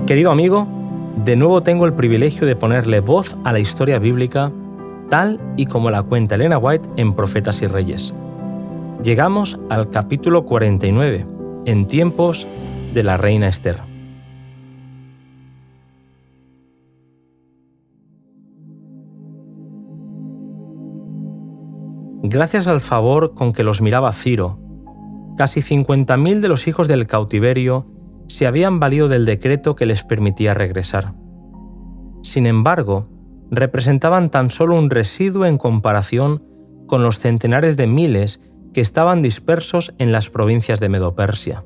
Querido amigo, de nuevo tengo el privilegio de ponerle voz a la historia bíblica tal y como la cuenta Elena White en Profetas y Reyes. Llegamos al capítulo 49, en tiempos de la reina Esther. Gracias al favor con que los miraba Ciro, casi 50.000 de los hijos del cautiverio se habían valido del decreto que les permitía regresar. Sin embargo, representaban tan solo un residuo en comparación con los centenares de miles que estaban dispersos en las provincias de Medo-Persia.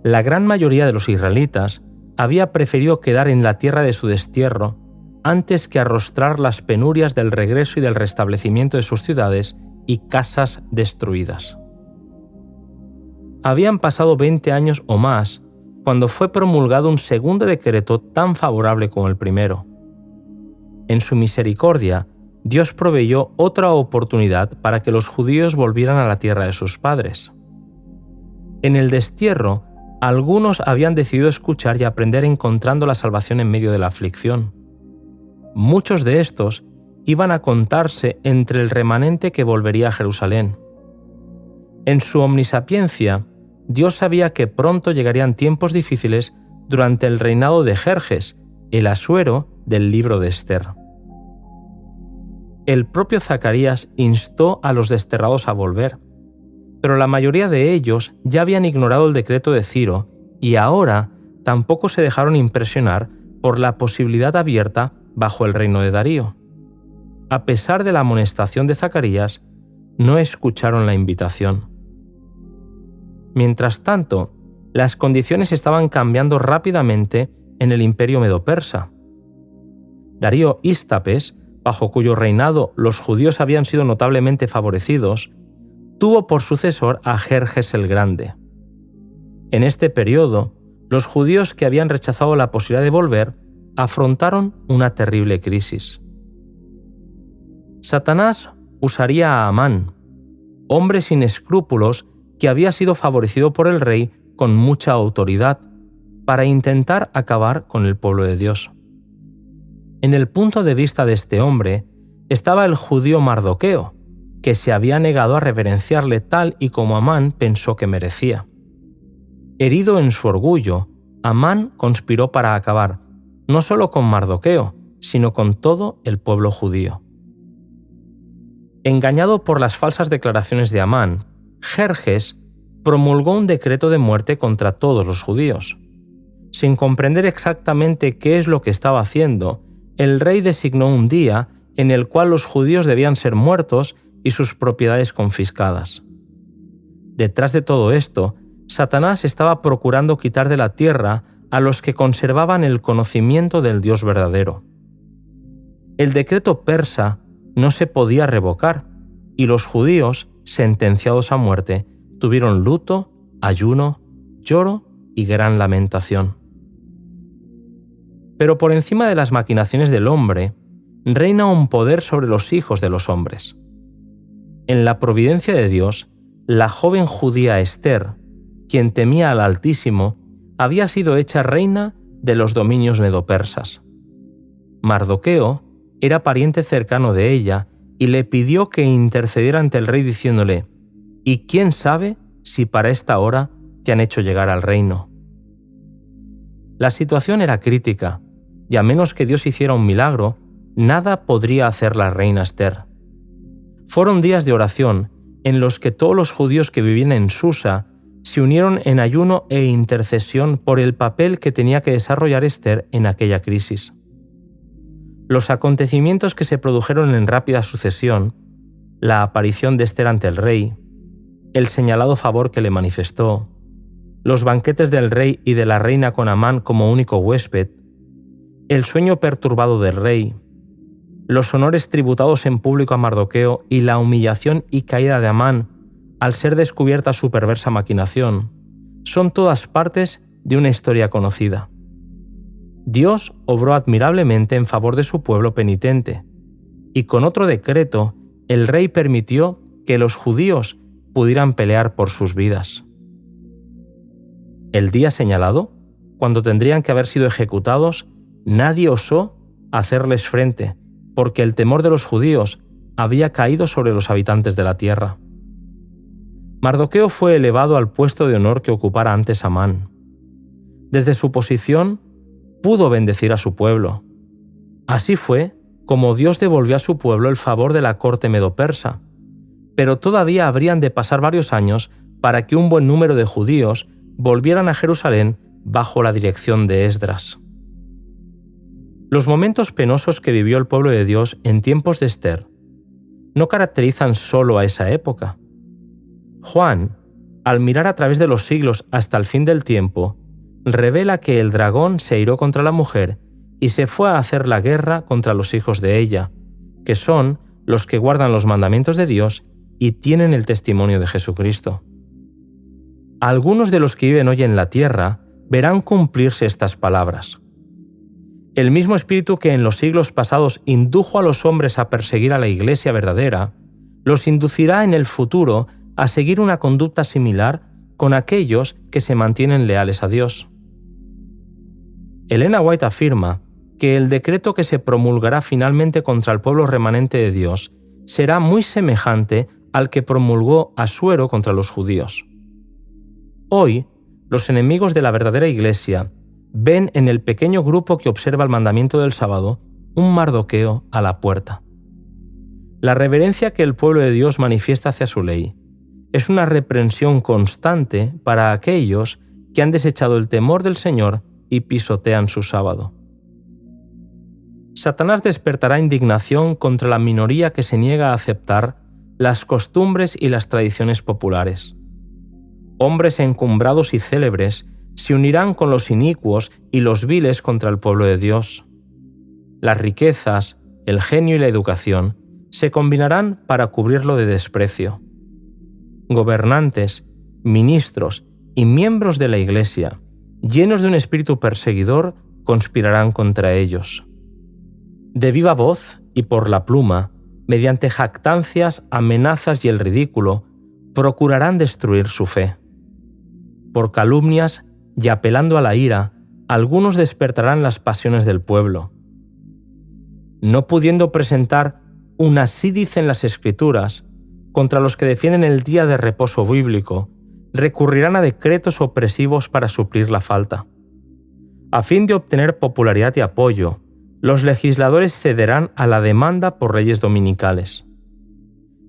La gran mayoría de los israelitas había preferido quedar en la tierra de su destierro antes que arrostrar las penurias del regreso y del restablecimiento de sus ciudades y casas destruidas. Habían pasado 20 años o más cuando fue promulgado un segundo decreto tan favorable como el primero. En su misericordia, Dios proveyó otra oportunidad para que los judíos volvieran a la tierra de sus padres. En el destierro, algunos habían decidido escuchar y aprender encontrando la salvación en medio de la aflicción. Muchos de estos iban a contarse entre el remanente que volvería a Jerusalén. En su omnisapiencia, Dios sabía que pronto llegarían tiempos difíciles durante el reinado de Jerjes, el Asuero del libro de Esther. El propio Zacarías instó a los desterrados a volver, pero la mayoría de ellos ya habían ignorado el decreto de Ciro y ahora tampoco se dejaron impresionar por la posibilidad abierta bajo el reino de Darío. A pesar de la amonestación de Zacarías, no escucharon la invitación. Mientras tanto, las condiciones estaban cambiando rápidamente en el imperio medo-persa. Darío Ístapes, bajo cuyo reinado los judíos habían sido notablemente favorecidos, tuvo por sucesor a Jerjes el Grande. En este periodo, los judíos que habían rechazado la posibilidad de volver afrontaron una terrible crisis. Satanás usaría a Amán, hombre sin escrúpulos que había sido favorecido por el rey con mucha autoridad, para intentar acabar con el pueblo de Dios. En el punto de vista de este hombre estaba el judío Mardoqueo, que se había negado a reverenciarle tal y como Amán pensó que merecía. Herido en su orgullo, Amán conspiró para acabar no solo con Mardoqueo, sino con todo el pueblo judío. Engañado por las falsas declaraciones de Amán, Jerjes promulgó un decreto de muerte contra todos los judíos. Sin comprender exactamente qué es lo que estaba haciendo, el rey designó un día en el cual los judíos debían ser muertos y sus propiedades confiscadas. Detrás de todo esto, Satanás estaba procurando quitar de la tierra a los que conservaban el conocimiento del Dios verdadero. El decreto persa no se podía revocar y los judíos, sentenciados a muerte, tuvieron luto, ayuno, lloro y gran lamentación. Pero por encima de las maquinaciones del hombre, reina un poder sobre los hijos de los hombres. En la providencia de Dios, la joven judía Esther, quien temía al Altísimo, había sido hecha reina de los dominios medo-persas. Mardoqueo era pariente cercano de ella y le pidió que intercediera ante el rey diciéndole: «¿Y quién sabe si para esta hora te han hecho llegar al reino?». La situación era crítica, y a menos que Dios hiciera un milagro, nada podría hacer la reina Esther. Fueron días de oración en los que todos los judíos que vivían en Susa se unieron en ayuno e intercesión por el papel que tenía que desarrollar Esther en aquella crisis. Los acontecimientos que se produjeron en rápida sucesión, la aparición de Esther ante el rey, el señalado favor que le manifestó, los banquetes del rey y de la reina con Amán como único huésped, el sueño perturbado del rey, los honores tributados en público a Mardoqueo y la humillación y caída de Amán al ser descubierta su perversa maquinación, son todas partes de una historia conocida. Dios obró admirablemente en favor de su pueblo penitente, y con otro decreto, el rey permitió que los judíos pudieran pelear por sus vidas. El día señalado, cuando tendrían que haber sido ejecutados, nadie osó hacerles frente, porque el temor de los judíos había caído sobre los habitantes de la tierra. Mardoqueo fue elevado al puesto de honor que ocupara antes Amán. Desde su posición, pudo bendecir a su pueblo. Así fue como Dios devolvió a su pueblo el favor de la corte medo-persa, pero todavía habrían de pasar varios años para que un buen número de judíos volvieran a Jerusalén bajo la dirección de Esdras. Los momentos penosos que vivió el pueblo de Dios en tiempos de Ester no caracterizan solo a esa época. Juan, al mirar a través de los siglos hasta el fin del tiempo, revela que el dragón se airó contra la mujer y se fue a hacer la guerra contra los hijos de ella, que son los que guardan los mandamientos de Dios y tienen el testimonio de Jesucristo. Algunos de los que viven hoy en la tierra verán cumplirse estas palabras. El mismo espíritu que en los siglos pasados indujo a los hombres a perseguir a la Iglesia verdadera, los inducirá en el futuro a seguir una conducta similar con aquellos que se mantienen leales a Dios. Elena White afirma que el decreto que se promulgará finalmente contra el pueblo remanente de Dios será muy semejante al que promulgó Asuero contra los judíos. Hoy, los enemigos de la verdadera Iglesia ven en el pequeño grupo que observa el mandamiento del sábado un Mardoqueo a la puerta. La reverencia que el pueblo de Dios manifiesta hacia su ley es una reprensión constante para aquellos que han desechado el temor del Señor y pisotean su sábado. Satanás despertará indignación contra la minoría que se niega a aceptar las costumbres y las tradiciones populares. Hombres encumbrados y célebres se unirán con los inicuos y los viles contra el pueblo de Dios. Las riquezas, el genio y la educación se combinarán para cubrirlo de desprecio. Gobernantes, ministros y miembros de la Iglesia, llenos de un espíritu perseguidor, conspirarán contra ellos. De viva voz y por la pluma, mediante jactancias, amenazas y el ridículo, procurarán destruir su fe. Por calumnias y apelando a la ira, algunos despertarán las pasiones del pueblo. No pudiendo presentar una sí dicen las Escrituras, contra los que defienden el día de reposo bíblico, recurrirán a decretos opresivos para suplir la falta. A fin de obtener popularidad y apoyo, los legisladores cederán a la demanda por leyes dominicales.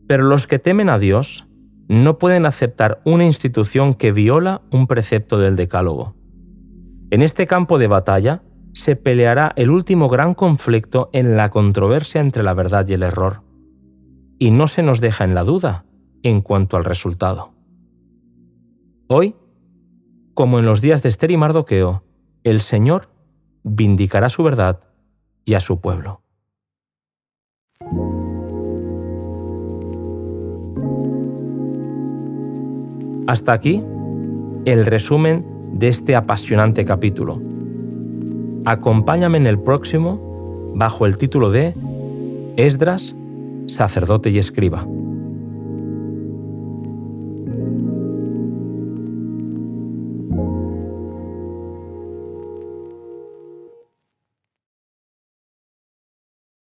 Pero los que temen a Dios no pueden aceptar una institución que viola un precepto del Decálogo. En este campo de batalla se peleará el último gran conflicto en la controversia entre la verdad y el error. Y no se nos deja en la duda en cuanto al resultado. Hoy, como en los días de Ester y Mardoqueo, el Señor vindicará su verdad y a su pueblo. Hasta aquí el resumen de este apasionante capítulo. Acompáñame en el próximo bajo el título de Esdras, sacerdote y escriba.